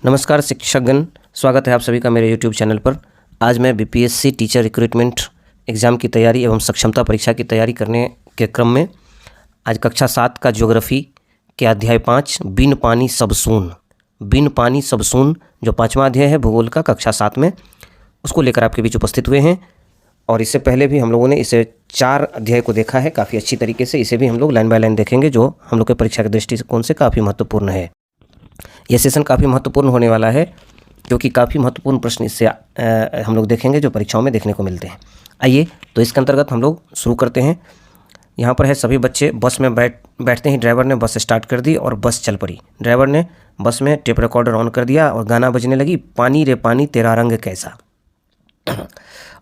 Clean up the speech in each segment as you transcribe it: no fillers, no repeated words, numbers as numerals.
नमस्कार शिक्षकगण, स्वागत है आप सभी का मेरे YouTube चैनल पर। आज मैं बीपीएससी टीचर रिक्रूटमेंट एग्ज़ाम की तैयारी एवं सक्षमता परीक्षा की तैयारी करने के क्रम में आज कक्षा 7 का ज्योग्राफी के अध्याय 5 बिन पानी सब सून, बिन पानी सब सून जो 5वां अध्याय है भूगोल का कक्षा 7 में, उसको लेकर आपके बीच उपस्थित हुए हैं। और इससे पहले भी हम लोगों ने इसे 4 अध्याय को देखा है काफ़ी अच्छी तरीके से। इसे भी हम लोग लाइन बाय लाइन देखेंगे जो हम लोग के परीक्षा के दृष्टिकोण से काफ़ी महत्वपूर्ण है। यह सेशन काफ़ी महत्वपूर्ण होने वाला है क्योंकि काफ़ी महत्वपूर्ण प्रश्न इससे हम लोग देखेंगे जो परीक्षाओं में देखने को मिलते हैं। आइए तो इसके अंतर्गत हम लोग शुरू करते हैं। यहाँ पर है सभी बच्चे बस में बैठते ही ड्राइवर ने बस स्टार्ट कर दी और बस चल पड़ी। ड्राइवर ने बस में टेप रिकॉर्डर ऑन कर दिया और गाना बजने लगी, पानी रे पानी तेरा रंग कैसा।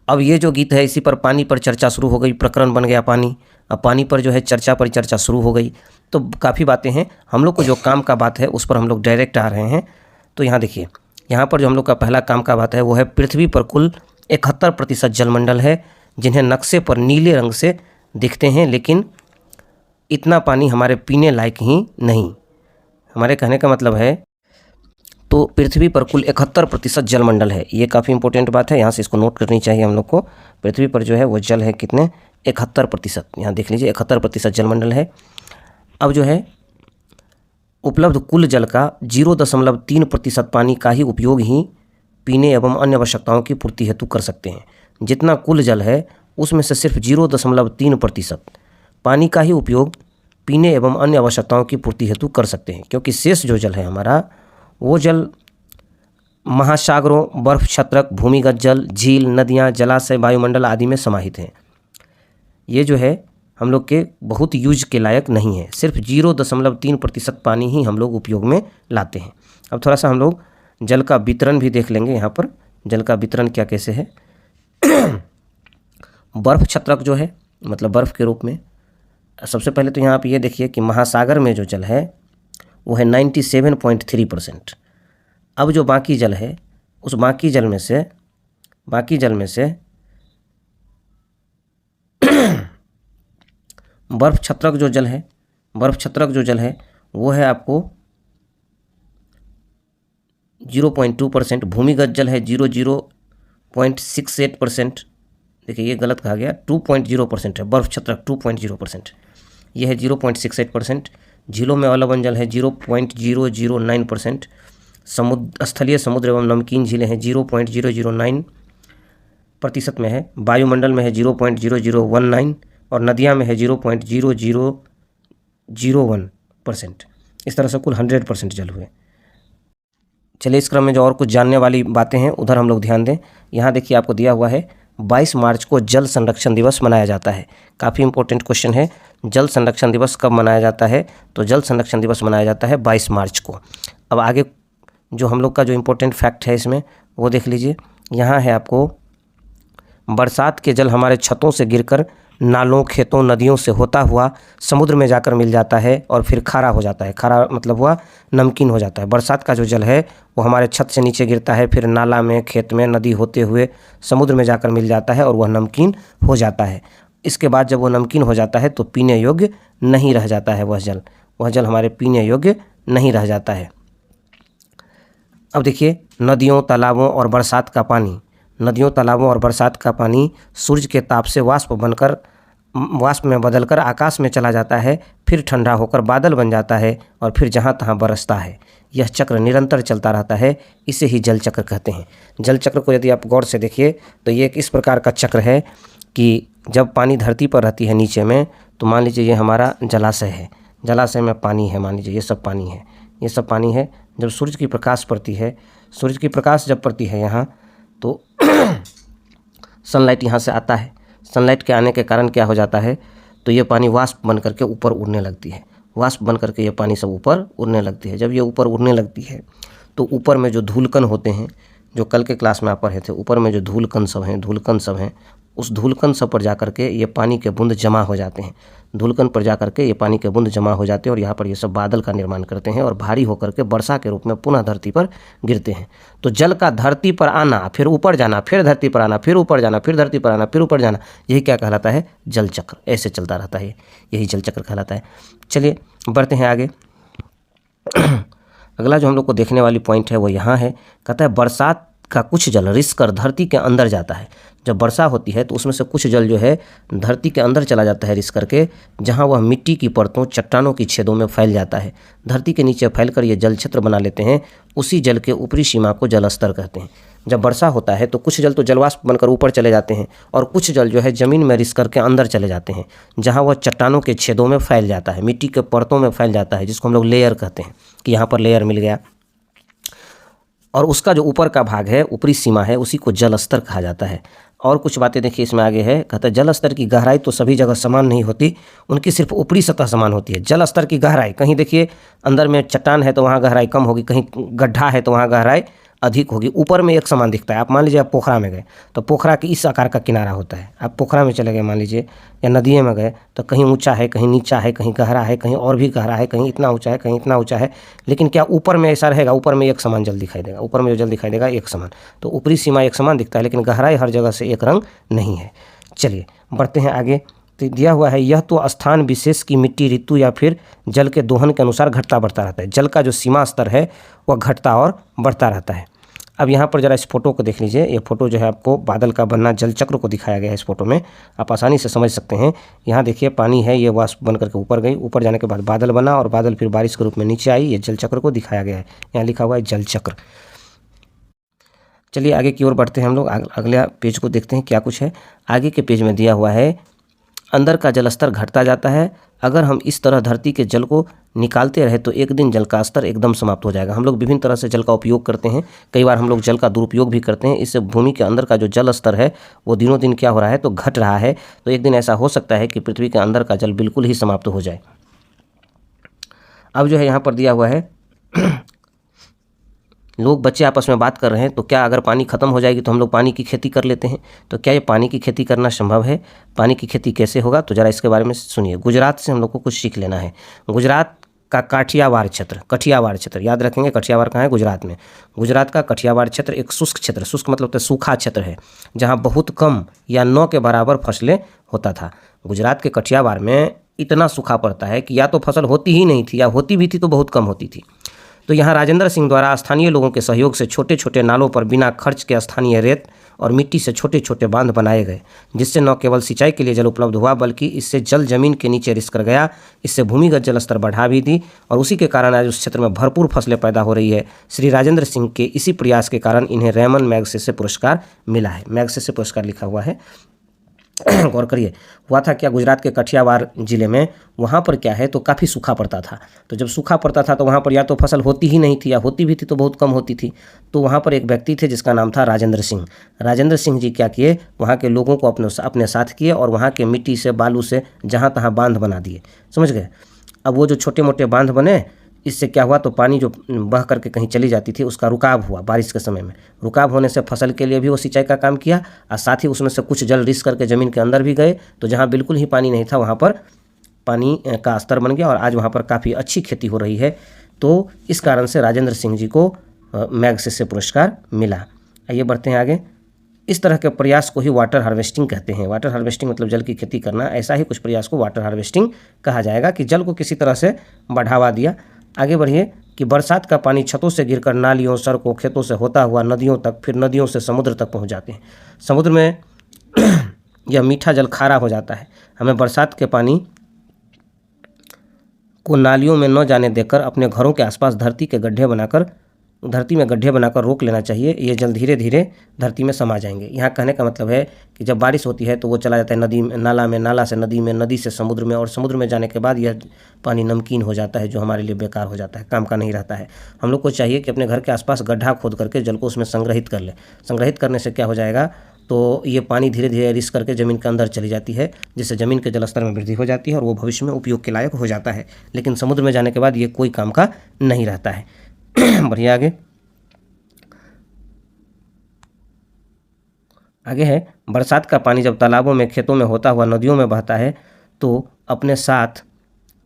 अब ये जो गीत है इसी पर पानी पर चर्चा शुरू हो गई, प्रकरण बन गया पानी। अब पानी पर जो है चर्चा पर चर्चा शुरू हो गई। तो काफ़ी बातें हैं, हम लोग को जो काम का बात है उस पर हम लोग डायरेक्ट आ रहे हैं। तो यहाँ देखिए, यहाँ पर जो हम लोग का पहला काम का बात है वो है पृथ्वी पर कुल 71% जलमंडल है जिन्हें नक्शे पर नीले रंग से दिखते हैं, लेकिन इतना पानी हमारे पीने लायक ही नहीं। हमारे कहने का मतलब है तो पृथ्वी पर कुल 71% जलमंडल है। ये काफ़ी इंपॉर्टेंट बात है, यहाँ से इसको नोट करनी चाहिए हम लोग को। पृथ्वी पर जो है वो जल है कितने, 71%। यहाँ देख लीजिए 71% जलमंडल है। अब जो है उपलब्ध कुल जल का 0.3% पानी का ही उपयोग ही पीने एवं अन्य आवश्यकताओं की पूर्ति हेतु कर सकते हैं। जितना कुल जल है उसमें से सिर्फ 0.3% पानी का ही उपयोग पीने एवं अन्य आवश्यकताओं की पूर्ति हेतु कर सकते हैं, क्योंकि शेष जो जल है हमारा वो जल महासागरों, बर्फ छत्रक, भूमिगत जल, झील, नदियाँ, जलाशय, वायुमंडल आदि में समाहित हैं। ये जो है हम लोग के बहुत यूज के लायक नहीं है। सिर्फ 0.3% पानी ही हम लोग उपयोग में लाते हैं। अब थोड़ा सा हम लोग जल का वितरण भी देख लेंगे। यहाँ पर जल का वितरण क्या कैसे है। बर्फ छत्रक जो है मतलब बर्फ़ के रूप में, सबसे पहले तो यहाँ पर ये देखिए कि महासागर में जो जल है वो है 97.3%। अब जो बाकी जल है उस बाकी जल में से बर्फ छत्रक जो जल है वो है आपको 0.2%। भूमिगत जल है 0.68%। देखिए ये गलत कहा गया, 2.0% है बर्फ छत्रक, 2.0%। ये है 0.68%। झीलों में अलवन जल है 0.009%। स्थलीय समुद्र एवं नमकीन झीलें हैं 0.009% में है। वायुमंडल में है 0.0019 और नदियाँ में है 0.0001%। इस तरह से कुल 100% जल हुए। चलिए इस क्रम में जो और कुछ जानने वाली बातें हैं उधर हम लोग ध्यान दें। यहाँ देखिए आपको दिया हुआ है 22 मार्च को जल संरक्षण दिवस मनाया जाता है। काफ़ी इंपॉर्टेंट क्वेश्चन है, जल संरक्षण दिवस कब मनाया जाता है? तो जल संरक्षण दिवस मनाया जाता है 22 मार्च को। अब आगे जो हम लोग का जो इम्पोर्टेंट फैक्ट है इसमें वो देख लीजिए। यहाँ है आपको बरसात के जल हमारे छतों से गिरकर नालों, खेतों, नदियों से होता हुआ समुद्र में जाकर मिल जाता है और फिर खारा हो जाता है। खारा मतलब हुआ नमकीन हो जाता है। बरसात का जो जल है वो हमारे छत से नीचे गिरता है, फिर नाला में, खेत में, नदी होते हुए समुद्र में जाकर मिल जाता है और वह नमकीन हो जाता है। इसके बाद जब वो नमकीन हो जाता है तो पीने योग्य नहीं रह जाता है वह जल हमारे पीने योग्य नहीं रह जाता है। अब देखिए नदियों, तालाबों और बरसात का पानी सूर्य के ताप से वाष्प में बदलकर आकाश में चला जाता है, फिर ठंडा होकर बादल बन जाता है और फिर जहाँ तहाँ बरसता है। यह चक्र निरंतर चलता रहता है, इसे ही जल चक्र कहते हैं। जल चक्र को यदि आप गौर से देखिए तो ये एक इस प्रकार का चक्र है कि जब पानी धरती पर रहती है नीचे में, तो मान लीजिए ये हमारा जलाशय है, जलाशय में पानी है, मान लीजिए ये सब पानी है। जब सूर्य की प्रकाश जब पड़ती है यहाँ तो सनलाइट यहाँ से आता है। सनलाइट के आने के कारण क्या हो जाता है, तो ये पानी वाष्प बन करके ऊपर उड़ने लगती है। वाष्प बन करके ये पानी सब ऊपर उड़ने लगती है। जब ये ऊपर उड़ने लगती है तो ऊपर में जो धूलकण होते हैं, जो कल के क्लास में आप पढ़े थे, ऊपर में जो धूलकण सब हैं उस धूलकण सब पर जाकर के ये पानी के बूंद जमा हो जाते हैं। धूलकण पर जाकर के ये पानी के बूंद जमा हो जाते हैं और यहाँ पर ये सब बादल का निर्माण करते हैं और भारी होकर के वर्षा के रूप में पुनः धरती पर गिरते हैं। तो जल का धरती पर आना, फिर ऊपर जाना, फिर धरती पर आना, फिर ऊपर जाना, फिर धरती पर आना, फिर ऊपर जाना, यही क्या कहलाता है? जल चक्र। ऐसे चलता रहता है, यही जल चक्र कहलाता है। चलिए बढ़ते हैं आगे। अगला जो हम लोग को देखने वाली पॉइंट है वो यहाँ है। कहता है बरसात का कुछ जल रिस कर धरती के अंदर जाता है। जब वर्षा होती है तो उसमें से कुछ जल जो है धरती के अंदर चला जाता है रिस करके, जहाँ वह मिट्टी की परतों, चट्टानों की छेदों में फैल जाता है। धरती के नीचे फैलकर ये जल क्षेत्र बना लेते हैं। उसी जल के ऊपरी सीमा को जल स्तर कहते हैं। जब वर्षा होता है तो कुछ जल तो जलवाष्प बनकर ऊपर चले जाते हैं और कुछ जल जो है ज़मीन में रिस करके अंदर चले जाते हैं, जहाँ वह चट्टानों के छेदों में फैल जाता है, मिट्टी के परतों में फैल जाता है, जिसको हम लोग लेयर कहते हैं कि यहाँ पर लेयर मिल गया। और उसका जो ऊपर का भाग है, ऊपरी सीमा है, उसी को जल स्तर कहा जाता है। और कुछ बातें देखिए इसमें आगे है। कहता है जल स्तर की गहराई तो सभी जगह समान नहीं होती, उनकी सिर्फ ऊपरी सतह समान होती है। जल स्तर की गहराई, कहीं देखिए अंदर में चट्टान है तो वहाँ गहराई कम होगी, कहीं गड्ढा है तो वहाँ गहराई अधिक होगी। ऊपर में एक समान दिखता है। आप मान लीजिए आप पोखरा में गए तो पोखरा के इस आकार का किनारा होता है। आप पोखरा में चले गए मान लीजिए, या नदियों में गए तो कहीं ऊंचा है, कहीं नीचा है, कहीं गहरा है, कहीं और भी गहरा है, कहीं इतना ऊंचा है, कहीं इतना ऊंचा है। लेकिन क्या ऊपर में ऐसा रहेगा? ऊपर में एक समान जल दिखाई देगा। ऊपर में जो जल दिखाई देगा एक समान, तो ऊपरी सीमा एक समान दिखता है, लेकिन गहराई हर जगह से एक रंग नहीं है। चलिए बढ़ते हैं आगे। तो दिया हुआ है यह तो स्थान विशेष की मिट्टी ऋतु या फिर जल के दोहन के अनुसार घटता बढ़ता रहता है। जल का जो सीमा स्तर है वह घटता और बढ़ता रहता है। अब यहाँ पर जरा इस फोटो को देख लीजिए। ये फोटो जो है आपको बादल का बनना, जल चक्र को दिखाया गया है। इस फोटो में आप आसानी से समझ सकते हैं। यहाँ देखिए पानी है, ये वाष्प बन करके ऊपर गई, ऊपर जाने के बाद बादल बना और बादल फिर बारिश के रूप में नीचे आई। ये जल चक्र को दिखाया गया है, यहाँ लिखा हुआ है जल चक्र। चलिए आगे की ओर बढ़ते हैं हम लोग। अगले पेज को देखते हैं क्या कुछ है। आगे के पेज में दिया हुआ है अंदर का जल स्तर घटता जाता है। अगर हम इस तरह धरती के जल को निकालते रहे तो एक दिन जल का स्तर एकदम समाप्त हो जाएगा। हम लोग विभिन्न तरह से जल का उपयोग करते हैं, कई बार हम लोग जल का दुरुपयोग भी करते हैं। इससे भूमि के अंदर का जो जल स्तर है वो दिनों दिन क्या हो रहा है तो घट रहा है। तो एक दिन ऐसा हो सकता है कि पृथ्वी के अंदर का जल बिल्कुल ही समाप्त हो जाए। अब जो है यहाँ पर दिया हुआ है लोग बच्चे आपस में बात कर रहे हैं, तो क्या अगर पानी ख़त्म हो जाएगी तो हम लोग पानी की खेती कर लेते हैं? तो क्या ये पानी की खेती करना संभव है? पानी की खेती कैसे होगा? तो ज़रा इसके बारे में सुनिए। गुजरात से हम लोग को कुछ सीख लेना है। गुजरात का काठियावाड़ क्षेत्र याद रखेंगे। काठियावाड़ कहाँ है? गुजरात में। गुजरात का काठियावाड़ क्षेत्र एक शुष्क क्षेत्र, शुष्क मतलब तो सूखा क्षेत्र है, जहाँ बहुत कम या 9 के बराबर फसलें होता था। गुजरात के काठियावाड़ में इतना सूखा पड़ता है कि या तो फसल होती ही नहीं थी, या होती भी थी तो बहुत कम होती थी। तो यहाँ राजेंद्र सिंह द्वारा स्थानीय लोगों के सहयोग से छोटे छोटे नालों पर बिना खर्च के स्थानीय रेत और मिट्टी से छोटे छोटे बांध बनाए गए, जिससे न केवल सिंचाई के लिए जल उपलब्ध हुआ बल्कि इससे जल जमीन के नीचे रिस कर गया। इससे भूमिगत जल स्तर बढ़ा भी दी और उसी के कारण आज उस क्षेत्र में भरपूर फसलें पैदा हो रही है। श्री राजेंद्र सिंह के इसी प्रयास के कारण इन्हें रेमन मैगसेसे पुरस्कार मिला है। मैगसेसे पुरस्कार लिखा हुआ है। गौर करिए, हुआ था क्या गुजरात के काठियावाड़ जिले में, वहाँ पर क्या है तो काफ़ी सूखा पड़ता था। तो जब सूखा पड़ता था तो वहाँ पर या तो फसल होती ही नहीं थी, या होती भी थी तो बहुत कम होती थी। तो वहाँ पर एक व्यक्ति थे जिसका नाम था राजेंद्र सिंह। राजेंद्र सिंह जी क्या किए, वहाँ के लोगों को अपने साथ किए और वहाँ के मिट्टी से, बालू से जहाँ तहाँ बांध बना दिए। समझ गए? अब वो जो छोटे मोटे बांध बने, इससे क्या हुआ तो पानी जो बह करके कहीं चली जाती थी उसका रुकाव हुआ। बारिश के समय में रुकाव होने से फसल के लिए भी वो सिंचाई का काम किया, और साथ ही उसमें से कुछ जल रिस करके ज़मीन के अंदर भी गए। तो जहाँ बिल्कुल ही पानी नहीं था वहाँ पर पानी का स्तर बन गया और आज वहाँ पर काफ़ी अच्छी खेती हो रही है। तो इस कारण से राजेंद्र सिंह जी को मैगसेसे पुरस्कार मिला। आइए बढ़ते हैं आगे। इस तरह के प्रयास को ही वाटर हार्वेस्टिंग कहते हैं। वाटर हार्वेस्टिंग मतलब जल की खेती करना। ऐसा ही कुछ प्रयास को वाटर हार्वेस्टिंग कहा जाएगा कि जल को किसी तरह से बढ़ावा दिया। आगे बढ़िए कि बरसात का पानी छतों से गिरकर नालियों, सड़कों, खेतों से होता हुआ नदियों तक, फिर नदियों से समुद्र तक पहुंच जाते हैं। समुद्र में यह मीठा जल खारा हो जाता है। हमें बरसात के पानी को नालियों में न जाने देकर अपने घरों के आसपास धरती में गड्ढे बनाकर रोक लेना चाहिए। ये जल धीरे धीरे धरती में समा जाएंगे। यहाँ कहने का मतलब है कि जब बारिश होती है तो वो चला जाता है नदी में, नाला में, नाला से नदी में, नदी से समुद्र में, और समुद्र में जाने के बाद यह पानी नमकीन हो जाता है, जो हमारे लिए बेकार हो जाता है, काम का नहीं रहता है। हम लोग को चाहिए कि अपने घर के आसपास गड्ढा खोद करके जल को उसमें संग्रहित कर ले। संग्रहित करने से क्या हो जाएगा तो ये पानी धीरे धीरे रिस करके ज़मीन के अंदर चली जाती है, जिससे ज़मीन के जलस्तर में वृद्धि हो जाती है और वो भविष्य में उपयोग के लायक हो जाता है। लेकिन समुद्र में जाने के बाद ये कोई काम का नहीं रहता है। बढ़िया आगे है, बरसात का पानी जब तालाबों में, खेतों में होता हुआ नदियों में बहता है तो अपने साथ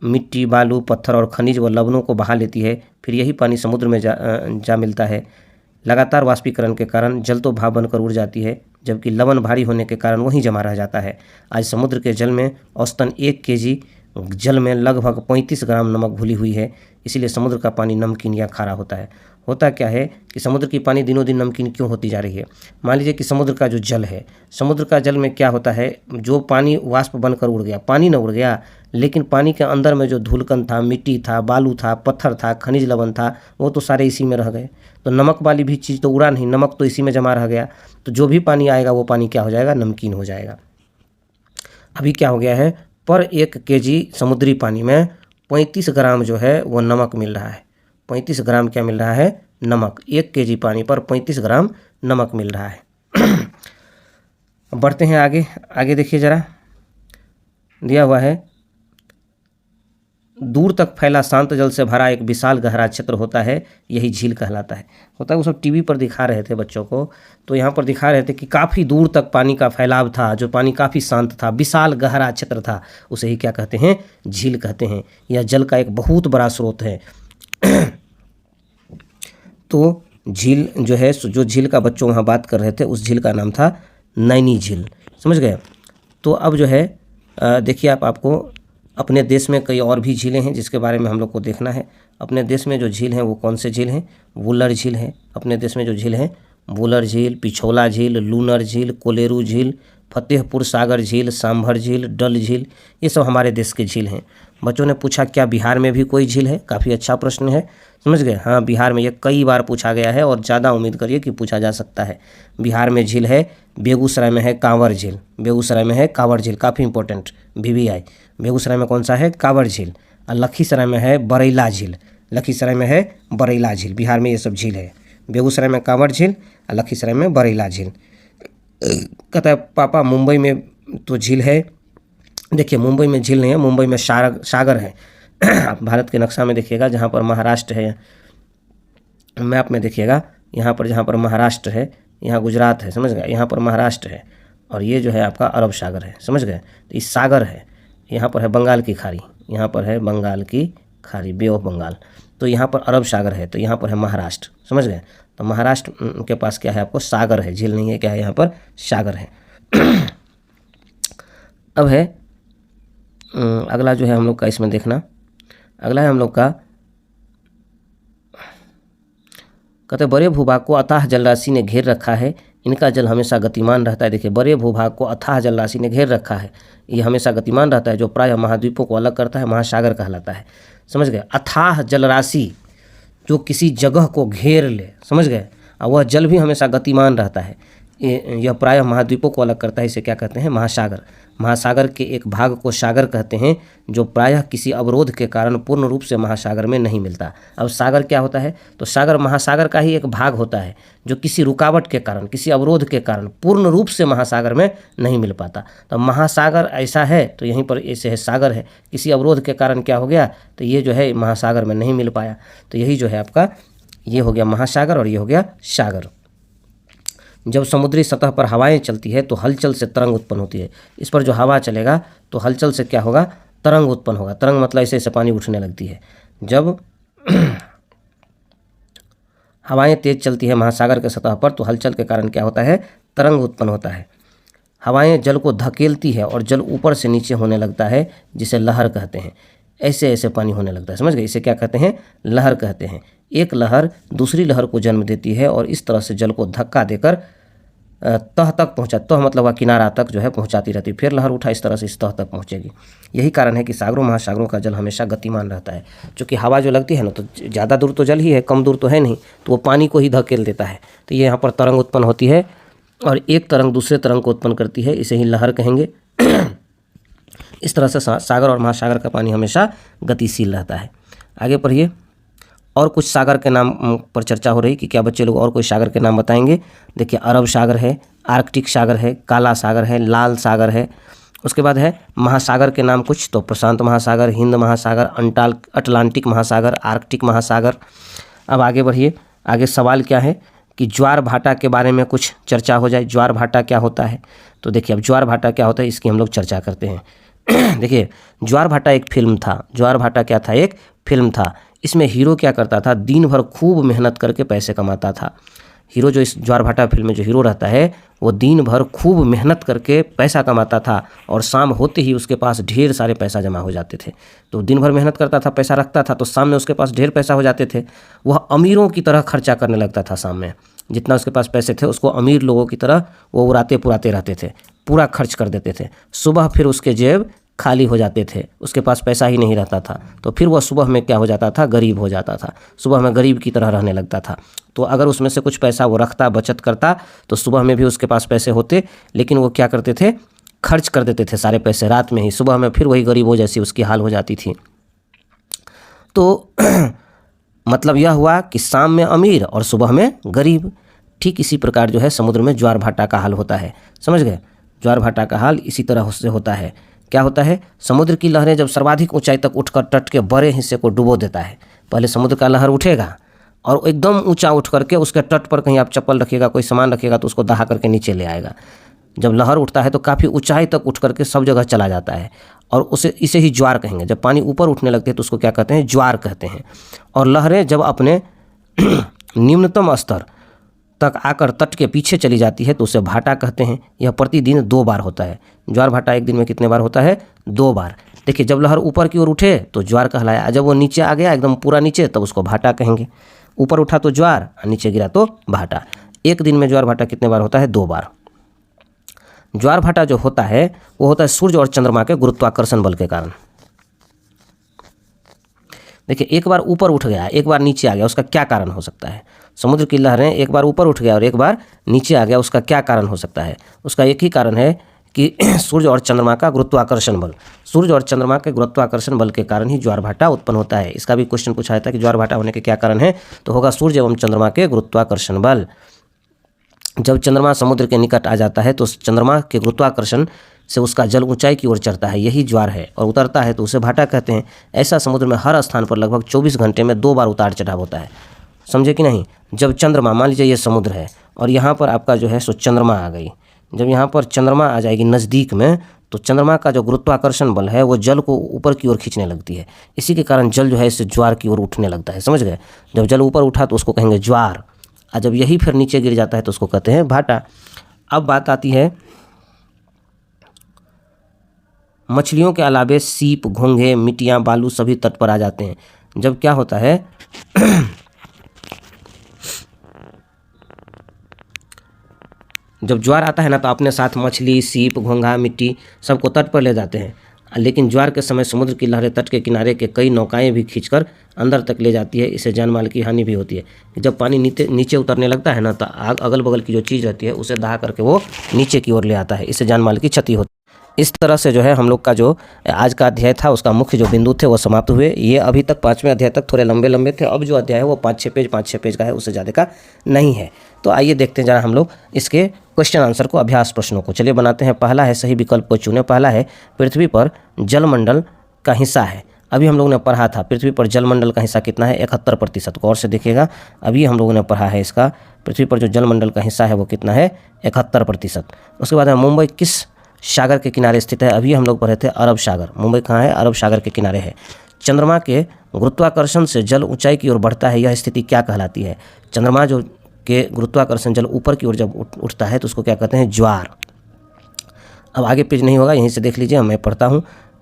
मिट्टी, बालू, पत्थर और खनिज व लवणों को बहा लेती है। फिर यही पानी समुद्र में जा मिलता है। लगातार वाष्पीकरण के कारण जल तो भाप बनकर उड़ जाती है, जबकि लवण भारी होने के कारण वहीं जमा रह जाता है। आज समुद्र के जल में औसतन 1 kg जल में लगभग 35 ग्राम नमक घुली हुई है, इसीलिए समुद्र का पानी नमकीन या खारा होता है। होता क्या है कि समुद्र की पानी दिनों दिन नमकीन क्यों होती जा रही है? मान लीजिए कि समुद्र का जो जल है, समुद्र का जल में क्या होता है, जो पानी वाष्प बनकर उड़ गया, पानी न उड़ गया, लेकिन पानी के अंदर में जो धूलकन था, मिट्टी था, बालू था, पत्थर था, खनिज लवण था, वो तो सारे इसी में रह गए। तो नमक वाली भी चीज़ तो उड़ा नहीं, नमक तो इसी में जमा रह गया। तो जो भी पानी आएगा वो पानी क्या हो जाएगा? नमकीन हो जाएगा। अभी क्या हो गया है, पर 1 केजी समुद्री पानी में 35 ग्राम जो है वो नमक मिल रहा है। 35 ग्राम क्या मिल रहा है? नमक। 1 केजी पानी पर 35 ग्राम नमक मिल रहा है। अब बढ़ते हैं आगे। आगे देखिए ज़रा, दिया हुआ है, दूर तक फैला शांत जल से भरा एक विशाल गहरा क्षेत्र होता है, यही झील कहलाता है। होता है, वो सब टीवी पर दिखा रहे थे बच्चों को, तो यहाँ पर दिखा रहे थे कि काफ़ी दूर तक पानी का फैलाव था, जो पानी काफ़ी शांत था, विशाल गहरा क्षेत्र था, उसे ही क्या कहते हैं? झील कहते हैं। यह जल का एक बहुत बड़ा स्रोत है। तो झील जो है, जो झील का बच्चों वहाँ बात कर रहे थे, उस झील का नाम था नैनी झील। समझ गए? तो अब जो है देखिए, आपको अपने देश में कई और भी झीलें हैं जिसके बारे में हम लोग को देखना है। अपने देश में जो झील हैं वो कौन से झील हैं? वुलर झील है। अपने देश में जो झील हैं, वुलर झील, पिछोला झील, लूनर झील, कोलेरू झील, फतेहपुर सागर झील, सांभर झील, डल झील, ये सब हमारे देश के झील हैं। बच्चों ने पूछा क्या बिहार में भी कोई झील है? काफ़ी अच्छा प्रश्न है, समझ गए? हाँ, बिहार में ये कई बार पूछा गया है और ज़्यादा उम्मीद करिए कि पूछा जा सकता है। बिहार में झील है, बेगूसराय में है कांवर झील। बेगूसराय में है कांवर झील, काफ़ी इंपॉर्टेंट, BVI। बेगूसराय में कौन सा है? कांवर झील। और लखीसराय में है बरैला झील। लखीसराय में है बरैला झील। बिहार में ये सब झील है। बेगूसराय में कांवर झील और लखीसराय में बरैला झील। कहता है पापा मुंबई में तो झील है। देखिए, मुंबई में झील नहीं है, मुंबई में सागर है। आप भारत के नक्शा में देखिएगा, जहाँ पर महाराष्ट्र है, मैप में देखिएगा, यहाँ पर जहाँ पर महाराष्ट्र है, यहाँ गुजरात है, समझ गए? यहाँ पर महाराष्ट्र है और ये जो है आपका अरब सागर है, समझ गए? तो इस सागर है, यहाँ पर है बंगाल की खाड़ी, यहाँ पर है बंगाल की खाड़ी, बे ऑफ बंगाल। तो यहाँ पर अरब सागर है, तो यहाँ पर है महाराष्ट्र, समझ गए? तो महाराष्ट्र के पास क्या है? आपको सागर है, झील नहीं है, क्या है? यहाँ पर सागर है। अब है अगला जो है हम लोग का, इसमें देखना, अगला है हम लोग का, कहते बड़े भूभाग को अथाह जलराशि ने घेर रखा है, इनका जल हमेशा गतिमान रहता है। देखिए, बड़े भूभाग को अथाह जलराशि ने घेर रखा है, ये हमेशा गतिमान रहता है, जो प्रायः महाद्वीपों को अलग करता है, महासागर कहलाता है। समझ गए? अथाह जलराशि जो किसी जगह को घेर ले, समझ गए? और वह जल भी हमेशा गतिमान रहता है, यह प्रायः महाद्वीपों को अलग करता है, इसे क्या कहते हैं? महासागर। महासागर के एक भाग को सागर कहते हैं, जो प्रायः किसी अवरोध के कारण पूर्ण रूप से महासागर में नहीं मिलता। अब सागर क्या होता है? तो सागर महासागर का ही एक भाग होता है, जो किसी रुकावट के कारण, किसी अवरोध के कारण पूर्ण रूप से महासागर में नहीं मिल पाता। तो महासागर ऐसा है, तो यहीं पर ऐसे है सागर है, किसी अवरोध के कारण क्या हो गया? तो ये जो है महासागर में नहीं मिल पाया। तो यही जो है आपका, ये हो गया महासागर और ये हो गया सागर। जब समुद्री सतह पर हवाएं चलती है तो हलचल से तरंग उत्पन्न होती है। इस पर जो हवा चलेगा तो हलचल से क्या होगा? तरंग उत्पन्न होगा। तरंग मतलब ऐसे ऐसे पानी उठने लगती है। जब हवाएं तेज चलती है महासागर के सतह पर तो हलचल के कारण क्या होता है? तरंग उत्पन्न होता है। हवाएं जल को धकेलती है और जल ऊपर से नीचे होने लगता है, जिसे लहर कहते हैं। ऐसे ऐसे पानी होने लगता है, समझ गए? इसे क्या कहते हैं? लहर कहते हैं। एक लहर दूसरी लहर को जन्म देती है और इस तरह से जल को धक्का देकर तह तक पहुँचा, तह मतलब वह किनारा तक जो है पहुँचाती रहती है। फिर लहर उठा इस तरह से इस तह तक पहुँचेगी। यही कारण है कि सागरों महासागरों का जल हमेशा गतिमान रहता है। क्योंकि हवा जो लगती है ना, तो ज़्यादा दूर तो जल ही है, कम दूर तो है नहीं, तो वो पानी को ही धकेल देता है। तो ये यहाँ पर तरंग उत्पन्न होती है और एक तरंग दूसरे तरंग को उत्पन्न करती है, इसे ही लहर कहेंगे। इस तरह से सागर और महासागर का पानी हमेशा गतिशील रहता है। आगे पढ़िए। और कुछ सागर के नाम पर चर्चा हो रही कि क्या बच्चे लोग और कोई सागर के नाम बताएंगे? देखिए, अरब सागर है, आर्कटिक सागर है, काला सागर है, लाल सागर है। उसके बाद है महासागर के नाम कुछ, तो प्रशांत महासागर, हिंद महासागर, अटलांटिक महासागर, आर्कटिक महासागर। अब आगे बढ़िए। आगे सवाल क्या है कि ज्वार भाटा के बारे में कुछ चर्चा हो जाए। ज्वार भाटा क्या होता है? तो देखिए, अब ज्वार भाटा क्या होता है इसकी हम लोग चर्चा करते हैं। देखिए, ज्वार भाटा एक फिल्म था। ज्वार भाटा क्या था? एक फिल्म था। इसमें हीरो क्या करता था? दिन भर खूब मेहनत करके पैसे कमाता था। हीरो जो इस ज्वार भाटा फिल्म में जो हीरो रहता है वो दिन भर खूब मेहनत करके पैसा कमाता था और शाम होते ही उसके पास ढेर सारे पैसा जमा हो जाते थे। तो दिन भर मेहनत करता था, पैसा रखता था, तो शाम में उसके पास ढेर पैसा हो जाते थे। वह अमीरों की तरह खर्चा करने लगता था। शाम में जितना उसके पास पैसे थे उसको अमीर लोगों की तरह वो उड़ाते पुराते रहते थे, पूरा खर्च कर देते थे। सुबह फिर उसके जेब खाली हो जाते थे, उसके पास पैसा ही नहीं रहता था। तो फिर वह सुबह में क्या हो जाता था, गरीब हो जाता था, सुबह में गरीब की तरह रहने लगता था। तो अगर उसमें से कुछ पैसा वो रखता, बचत करता, तो सुबह में भी उसके पास पैसे होते, लेकिन वो क्या करते थे, खर्च कर देते थे सारे पैसे रात में ही। सुबह में फिर वही गरीबों जैसी उसकी हाल हो जाती थी। तो मतलब यह हुआ कि शाम में अमीर और सुबह में गरीब। ठीक इसी प्रकार जो है समुद्र में ज्वार भाटा का हाल होता है। समझ गए? ज्वार भाटा का हाल इसी तरह से होता है। क्या होता है, समुद्र की लहरें जब सर्वाधिक ऊंचाई तक उठकर तट के बड़े हिस्से को डुबो देता है। पहले समुद्र का लहर उठेगा और एकदम ऊंचा उठ करके उसके तट पर कहीं आप चप्पल रखिएगा, कोई सामान रखिएगा तो उसको दहा करके नीचे ले आएगा। जब लहर उठता है तो काफ़ी ऊंचाई तक उठ करके सब जगह चला जाता है और इसे ही ज्वार कहेंगे। जब पानी ऊपर उठने लगते हैं तो उसको क्या कहते हैं, ज्वार कहते हैं। और लहरें जब अपने निम्नतम स्तर तक आकर तट के पीछे चली जाती है तो उसे भाटा कहते हैं। यह प्रतिदिन 2 बार होता है। ज्वार भाटा एक दिन में कितने बार होता है, 2 बार। देखिए, जब लहर ऊपर की ओर उठे तो ज्वार कहलाया, जब वो नीचे आ गया एकदम पूरा नीचे तब उसको भाटा कहेंगे। ऊपर उठा तो ज्वार, नीचे गिरा तो भाटा। एक दिन में ज्वार भाटा कितने बार होता है, 2 बार। ज्वार भाटा जो होता है वो होता है सूर्य और चंद्रमा के गुरुत्वाकर्षण बल के कारण। देखिए, एक बार ऊपर उठ गया, एक बार नीचे आ गया, उसका क्या कारण हो सकता है? समुद्र की लहरें एक बार ऊपर उठ गया और एक बार नीचे आ गया, उसका क्या कारण हो सकता है? उसका एक ही कारण है कि सूर्य और चंद्रमा का गुरुत्वाकर्षण बल। सूर्य और चंद्रमा के गुरुत्वाकर्षण बल के कारण ही ज्वार भाटा उत्पन्न होता है। इसका भी क्वेश्चन पूछा जाता है कि ज्वार भाटा होने के क्या कारण है, तो होगा सूर्य एवं चंद्रमा के गुरुत्वाकर्षण बल। जब चंद्रमा समुद्र के निकट आ जाता है तो चंद्रमा के गुरुत्वाकर्षण से उसका जल ऊंचाई की ओर चढ़ता है, यही ज्वार है, और उतरता है तो उसे भाटा कहते हैं। ऐसा समुद्र में हर स्थान पर लगभग 24 घंटे में 2 बार उतार चढ़ाव होता है। समझे कि नहीं? जब चंद्रमा, मान लीजिए ये समुद्र है और यहाँ पर आपका जो है सो चंद्रमा आ गई, जब यहाँ पर चंद्रमा आ जाएगी नज़दीक में तो चंद्रमा का जो गुरुत्वाकर्षण बल है वो जल को ऊपर की ओर खींचने लगती है। इसी के कारण जल जो है इससे ज्वार की ओर उठने लगता है। समझ गए? जब जल ऊपर उठा तो उसको कहेंगे ज्वार, और जब यही फिर नीचे गिर जाता है तो उसको कहते हैं भाटा। अब बात आती है मछलियों के अलावे सीप, घोंघे, मिट्टियाँ, बालू सभी तट पर आ जाते हैं। जब क्या होता है जब ज्वार आता है ना तो अपने साथ मछली, सीप, घोंघा, मिट्टी सबको तट पर ले जाते हैं। लेकिन ज्वार के समय समुद्र की लहरें तट के किनारे के कई नौकाएं भी खींचकर अंदर तक ले जाती है। इससे जान माल की हानि भी होती है। जब पानी नीचे उतरने लगता है ना तो अगल बगल की जो चीज़ रहती है उसे दहा करके वो नीचे की ओर ले आता है। इससे जान माल की क्षति होती है। इस तरह से जो है हम लोग का जो आज का अध्याय था उसका मुख्य जो बिंदु थे वो समाप्त हुए। ये अभी तक 5वें अध्याय तक थोड़े लंबे लंबे थे। अब जो अध्याय है वो 5-6 पेज का है, उससे ज़्यादा का नहीं है। तो आइए देखते हैं जरा हम लोग इसके क्वेश्चन आंसर को, अभ्यास प्रश्नों को। चलिए बनाते हैं। पहला है, सही विकल्प को चुने। पहला है, पृथ्वी पर जलमंडल का हिस्सा है। अभी हम लोगों ने पढ़ा था पृथ्वी पर जलमंडल का हिस्सा कितना है, 71%। गौर से देखिएगा, अभी हम लोगों ने पढ़ा है इसका पृथ्वी पर जो जलमंडल का हिस्सा है वो कितना है, 71%। उसके बाद है, मुंबई किस सागर के किनारे स्थित है? अभी हम लोग पढ़े थे अरब सागर। मुंबई कहाँ है? अरब सागर के किनारे है। चंद्रमा के गुरुत्वाकर्षण से जल ऊंचाई की ओर बढ़ता है, यह स्थिति क्या कहलाती है? चंद्रमा जो के गुरुत्वाकर्षण जल ऊपर की ओर जब उठता है तो उसको क्या कहते हैं, ज्वार। अब आगे पेज नहीं होगा, यहीं से देख लीजिए, मैं पढ़ता हूँ।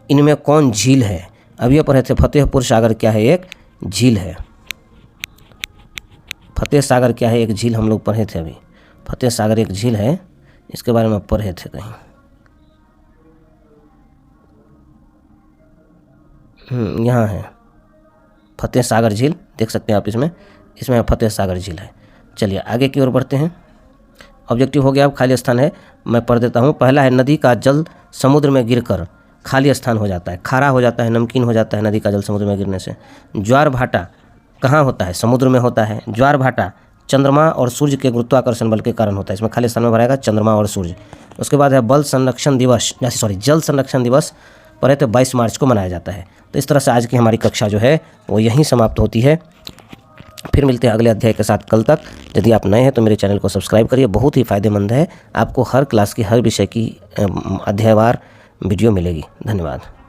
इनमें कौन झील है? अभी ये पढ़े थे फतेहपुर सागर क्या है, एक झील है। फतेह सागर क्या है, एक झील हम लोग पढ़े थे अभी। फतेह सागर एक झील है, इसके बारे में पढ़े थे कहीं। यहाँ है फतेह सागर झील, देख सकते हैं आप इसमें फतेह सागर झील है। चलिए आगे की ओर बढ़ते हैं। ऑब्जेक्टिव हो गया, अब खाली स्थान है, मैं पढ़ देता हूँ। पहला है, नदी का जल समुद्र में गिरकर खाली स्थान हो जाता है, खारा हो जाता है, नमकीन हो जाता है नदी का जल समुद्र में गिरने से। ज्वार भाटा कहाँ होता है? समुद्र में होता है। ज्वार भाटा चंद्रमा और सूर्य के गुरुत्वाकर्षण बल के कारण होता है। इसमें खाली स्थान में भराएगा चंद्रमा और सूर्य। उसके बाद है, जल संरक्षण दिवस पढ़े थे 22 मार्च को मनाया जाता है। तो इस तरह से आज की हमारी कक्षा जो है वो यहीं समाप्त होती है। फिर मिलते हैं अगले अध्याय के साथ कल तक। यदि आप नए हैं तो मेरे चैनल को सब्सक्राइब करिए, बहुत ही फ़ायदेमंद है। आपको हर क्लास की, हर विषय की अध्यायवार वीडियो मिलेगी। धन्यवाद।